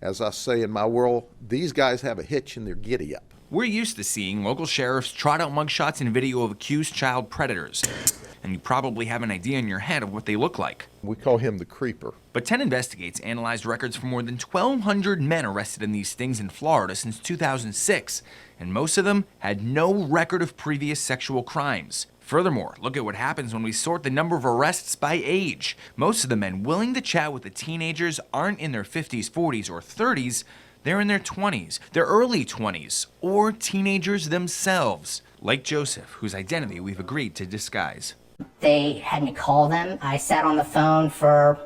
As I say in my world, these guys have a hitch in their giddy-up. We're used to seeing local sheriffs trot out mugshots and video of accused child predators, and you probably have an idea in your head of what they look like. We call him the creeper. But 10 Investigates analyzed records for more than 1,200 men arrested in these stings in Florida since 2006, and most of them had no record of previous sexual crimes. Furthermore, look at what happens when we sort the number of arrests by age. Most of the men willing to chat with the teenagers aren't in their 50s, 40s, or 30s. They're in their 20s, their early 20s, or teenagers themselves, like Joseph, whose identity we've agreed to disguise. They had me call them. I sat on the phone for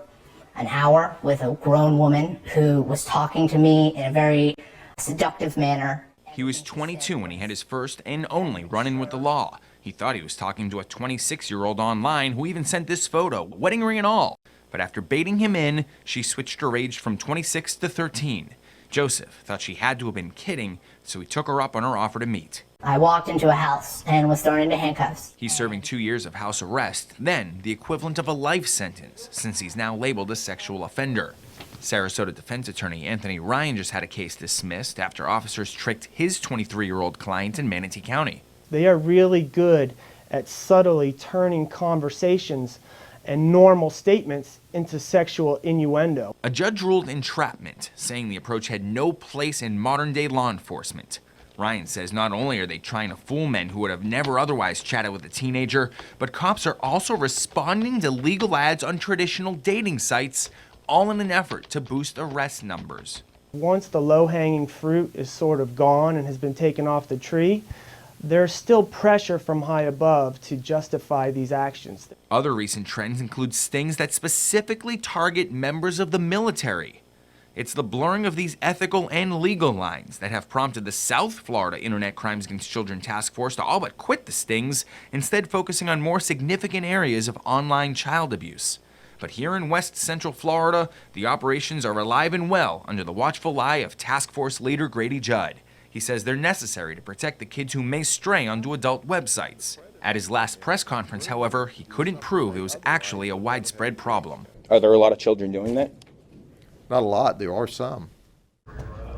an hour with a grown woman who was talking to me in a very seductive manner. He was 22 when he had his first and only run-in with the law. He thought he was talking to a 26-year-old online who even sent this photo, wedding ring and all. But after baiting him in, she switched her age from 26 to 13. Joseph thought she had to have been kidding, so he took her up on her offer to meet. I walked into a house and was thrown into handcuffs. He's serving 2 years of house arrest, then the equivalent of a life sentence, since he's now labeled a sexual offender. Sarasota defense attorney Anthony Ryan just had a case dismissed after officers tricked his 23-year-old client in Manatee County. They are really good at subtly turning conversations and normal statements into sexual innuendo. A judge ruled entrapment, saying the approach had no place in modern-day law enforcement. Ryan says not only are they trying to fool men who would have never otherwise chatted with a teenager, but cops are also responding to legal ads on traditional dating sites, all in an effort to boost arrest numbers. Once the low-hanging fruit is sort of gone and has been taken off the tree, there's still pressure from high above to justify these actions. Other recent trends include stings that specifically target members of the military. It's the blurring of these ethical and legal lines that have prompted the South Florida Internet Crimes Against Children Task Force to all but quit the stings, instead focusing on more significant areas of online child abuse. But here in West Central Florida, the operations are alive and well under the watchful eye of Task Force leader Grady Judd. He says they're necessary to protect the kids who may stray onto adult websites. At his last press conference, however, he couldn't prove it was actually a widespread problem. Are there a lot of children doing that? Not a lot, there are some.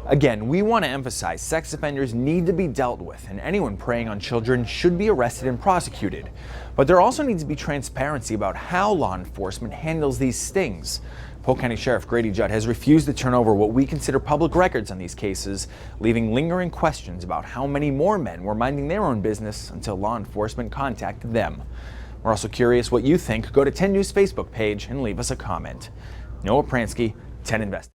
Again, we want to emphasize sex offenders need to be dealt with, and anyone preying on children should be arrested and prosecuted. But there also needs to be transparency about how law enforcement handles these stings. Polk County Sheriff Grady Judd has refused to turn over what we consider public records on these cases, leaving lingering questions about how many more men were minding their own business until law enforcement contacted them. We're also curious what you think. Go to 10 News Facebook page and leave us a comment. Noah Pransky, 10 Invest.